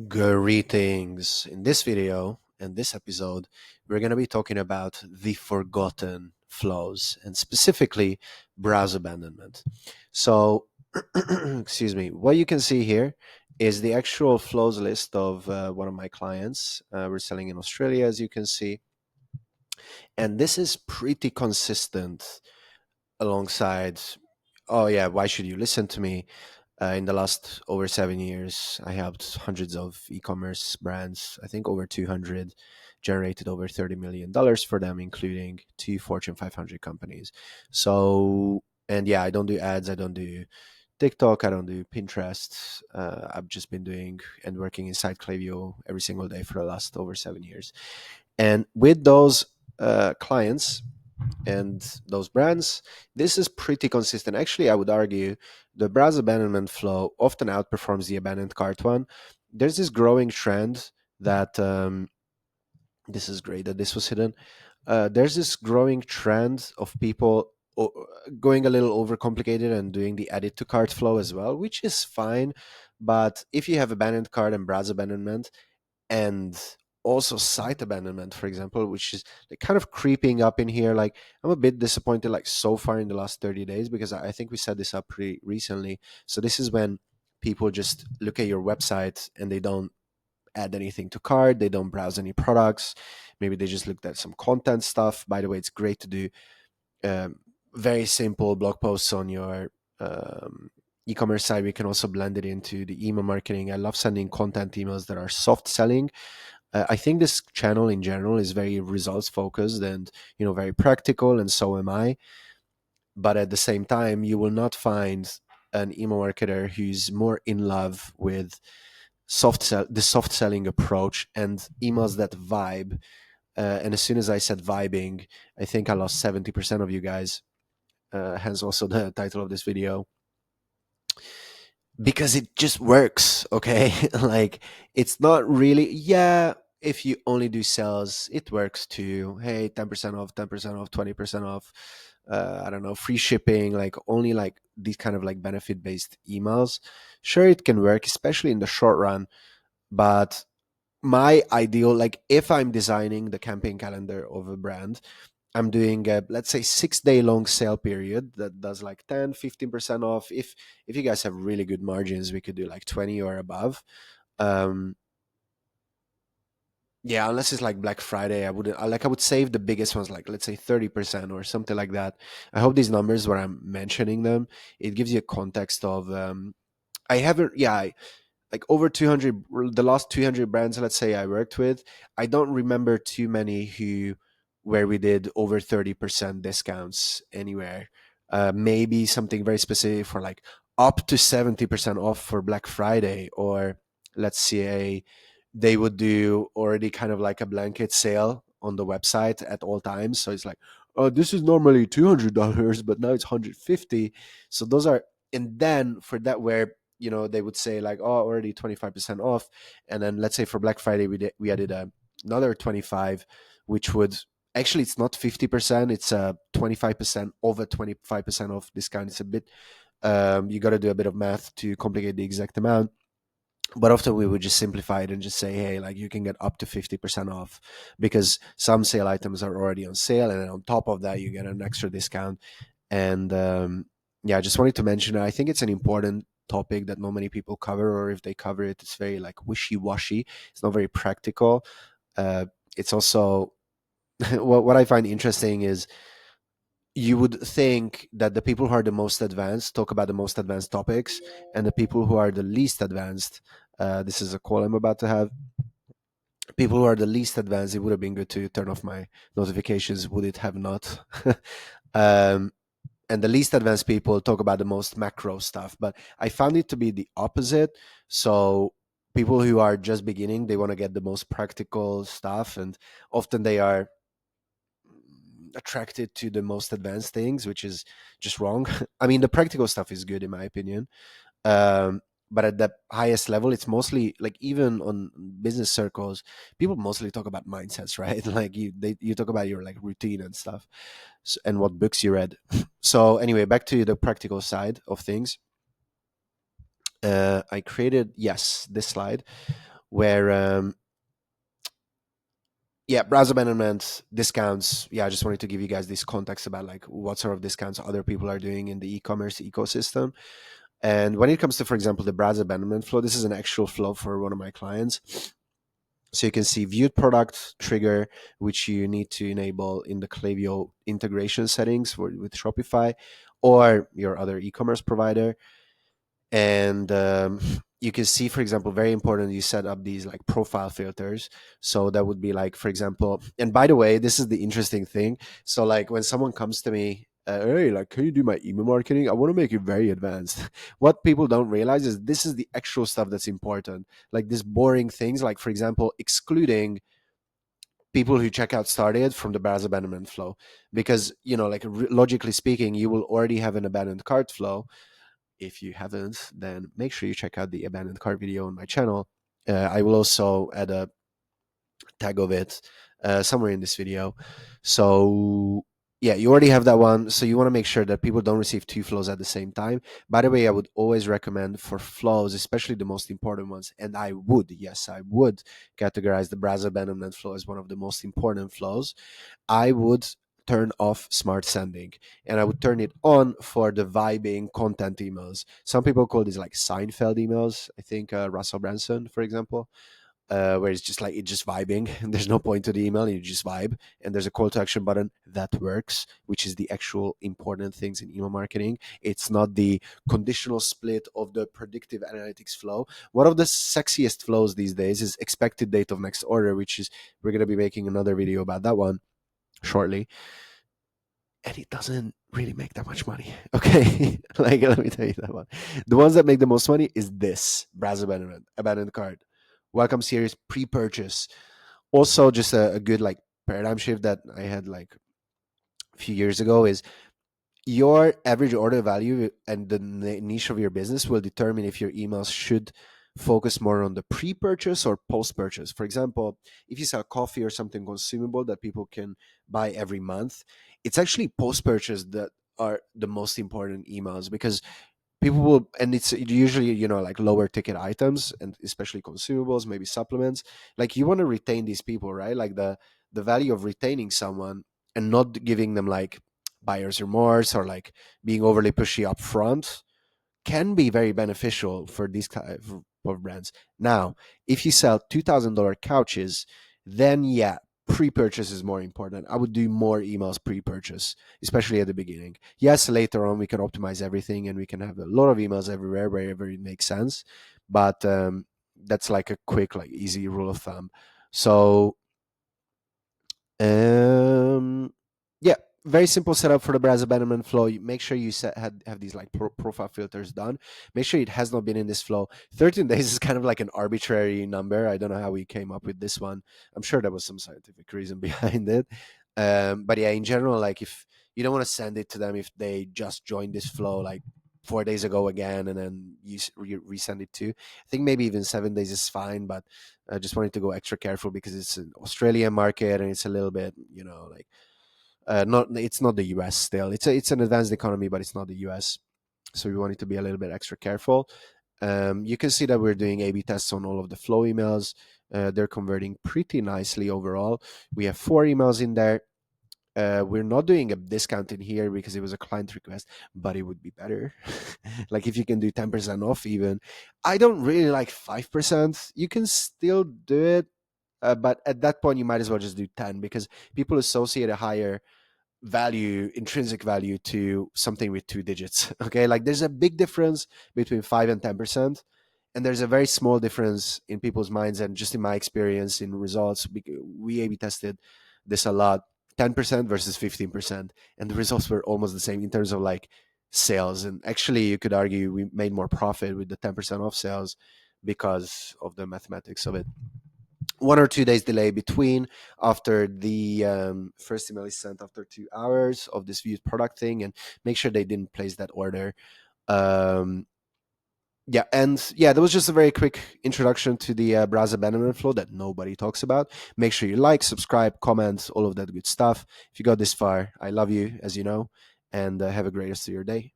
Greetings. In this video and this episode, we're going to be talking about the forgotten flows and specifically browse abandonment. So, excuse me, what you can see here is the actual flows list of one of my clients. We're selling in Australia, as you can see, and this is pretty consistent alongside. Oh, yeah, why should you listen to me? In the last over 7 years, I helped hundreds of e-commerce brands. I think over 200, generated over $30 million for them, including two Fortune 500 companies. So, and yeah, I don't do ads. I don't do TikTok. I don't do Pinterest. I've just been doing and working inside Klaviyo every single day for the last over 7 years. And with those clients, and those brands, this is pretty consistent. Actually, I would argue the browse abandonment flow often outperforms the abandoned cart one. There's this growing trend that this is great that this was hidden. There's this growing trend of people going a little overcomplicated and doing the edit to cart flow as well, which is fine. But if you have abandoned cart and browse abandonment, and also site abandonment, for example, which is like kind of creeping up in here. Like, I'm a bit disappointed, like, so far in the last 30 days, because I think we set this up pretty recently. So this is when people just look at your website and they don't add anything to cart, they don't browse any products, maybe they just looked at some content stuff. By the way, it's great to do um, very simple blog posts on your e-commerce site. We can also blend it into the email marketing. I love sending content emails that are soft selling. I think this channel in general is very results focused and very practical, and so am I. But at the same time, you will not find an email marketer who's more in love with the soft selling approach and emails that vibe. And as soon as I said vibing, I think I lost 70% of you guys. Hence also the title of this video, because it just works. Okay. Like, it's not really, yeah, if you only do sales it works too. Hey, 10% off, 10% off, 20% off, I don't know, free shipping, like only like these kind of like benefit based emails. Sure, it can work, especially in the short run. But my ideal, like, if I'm designing the campaign calendar of a brand, I'm doing a, let's say, 6 day long sale period that does like 10, 15% off. If you guys have really good margins, we could do like 20 or above. Um, yeah, unless it's like Black Friday, I would save the biggest ones, like let's say 30% or something like that. I hope these numbers, where I'm mentioning them, it gives you a context of I haven't, yeah, like over 200, the last 200 brands, let's say, I worked with, I don't remember too many who where we did over 30% discounts anywhere. Maybe something very specific for like up to 70% off for Black Friday, or let's say they would do already kind of like a blanket sale on the website at all times. So it's like, oh, this is normally $200, but now it's 150. So those are, and then for that, where they would say like, oh, already 25% off, and then let's say for Black Friday we added another 25, which would, actually, it's not 50%, it's a 25% over 25% off discount. It's a bit, you got to do a bit of math to complicate the exact amount, but often we would just simplify it and just say, hey, like, you can get up to 50% off, because some sale items are already on sale, and then on top of that you get an extra discount. And yeah, I just wanted to mention it. I think it's an important topic that not many people cover, or if they cover it, it's very like wishy-washy. It's not very practical. It's also what I find interesting is, you would think that the people who are the most advanced talk about the most advanced topics, and the people who are the least advanced, this is a call I'm about to have, people who are the least advanced, it would have been good to turn off my notifications, would it have not? um, and the least advanced people talk about the most macro stuff, but I found it to be the opposite. So people who are just beginning, they want to get the most practical stuff, and often they are attracted to the most advanced things, which is just wrong. I mean, the practical stuff is good in my opinion. Um, but at the highest level, it's mostly like, even on business circles, people mostly talk about mindsets, right? Like, you talk about your like routine and stuff, and what books you read. So anyway, back to the practical side of things. I created, yes, this slide, where yeah, browser abandonment discounts. Yeah, I just wanted to give you guys this context about like what sort of discounts other people are doing in the e-commerce ecosystem. And when it comes to, for example, the browser abandonment flow, this is an actual flow for one of my clients. So you can see viewed product trigger, which you need to enable in the Klaviyo integration settings with Shopify or your other e-commerce provider. And you can see, for example, very important, you set up these like profile filters. So that would be like, for example, and by the way, this is the interesting thing. So like when someone comes to me, hey, like, can you do my email marketing? I want to make it very advanced. What people don't realize is this is the actual stuff that's important. Like this boring things, like for example, excluding people who checkout started from the browser abandonment flow, because like logically speaking, you will already have an abandoned cart flow. If you haven't, then make sure you check out the abandoned cart video on my channel. I will also add a tag of it somewhere in this video. So yeah, you already have that one. So you want to make sure that people don't receive two flows at the same time. By the way, I would always recommend for flows, especially the most important ones, and I would, yes, I would categorize the browser abandonment flow as one of the most important flows. I would turn off smart sending and I would turn it on for the vibing content emails. Some people call these like Seinfeld emails. I think Russell Branson, for example, where it's just like it's just vibing. There's no point to the email, you just vibe, and there's a call to action button that works, which is the actual important things in email marketing. It's not the conditional split of the predictive analytics flow. One of the sexiest flows these days is expected date of next order, which is we're going to be making another video about that one shortly. And it doesn't really make that much money. Okay. Like, let me tell you that one. The ones that make the most money is this browser abandonment, abandoned cart, welcome series, pre-purchase. Also, just a good like paradigm shift that I had like a few years ago is your average order value and the niche of your business will determine if your emails should focus more on the pre-purchase or post-purchase. For example, if you sell coffee or something consumable that people can buy every month, it's actually post-purchase that are the most important emails, because people will, and it's usually like lower ticket items, and especially consumables, maybe supplements. Like you want to retain these people, right? Like the value of retaining someone and not giving them like buyer's remorse or like being overly pushy up front can be very beneficial for these type of brands. Now, if you sell $2,000 couches, then yeah, pre-purchase is more important. I would do more emails pre-purchase, especially at the beginning. Yes, later on we can optimize everything and we can have a lot of emails everywhere wherever it makes sense, but that's like a quick, like easy rule of thumb. So um, yeah, very simple setup for the browser abandonment flow. You make sure you have these like profile filters done. Make sure it has not been in this flow. 13 days is kind of like an arbitrary number. I don't know how we came up with this one. I'm sure there was some scientific reason behind it. But yeah, in general, like if you don't want to send it to them if they just joined this flow like 4 days ago again, and then you resend it to. I think maybe even 7 days is fine, but I just wanted to go extra careful because it's an Australian market and it's a little bit, like not it's not the US still. It's an advanced economy, but it's not the US. So we wanted to be a little bit extra careful. You can see that we're doing A/B tests on all of the flow emails. They're converting pretty nicely overall. We have 4 emails in there. We're not doing a discount in here because it was a client request, but it would be better. Like if you can do 10% off, even. I don't really like 5%. You can still do it, but at that point, you might as well just do 10 because people associate a higher value, intrinsic value, to something with 2 digits. Okay, like there's a big difference between 5 and 10%, and there's a very small difference in people's minds. And just in my experience in results, we A/B tested this a lot. 10% versus 15%, and the results were almost the same in terms of like sales. And actually, you could argue we made more profit with the 10% off sales because of the mathematics of it. 1 or 2 days delay between after the first email is sent after 2 hours of this viewed product thing, and make sure they didn't place that order. um, yeah, and yeah, that was just a very quick introduction to the browser abandonment flow that nobody talks about. Make sure you like, subscribe, comment, all of that good stuff. If you got this far, I love you, as you know, and have a great rest of your day.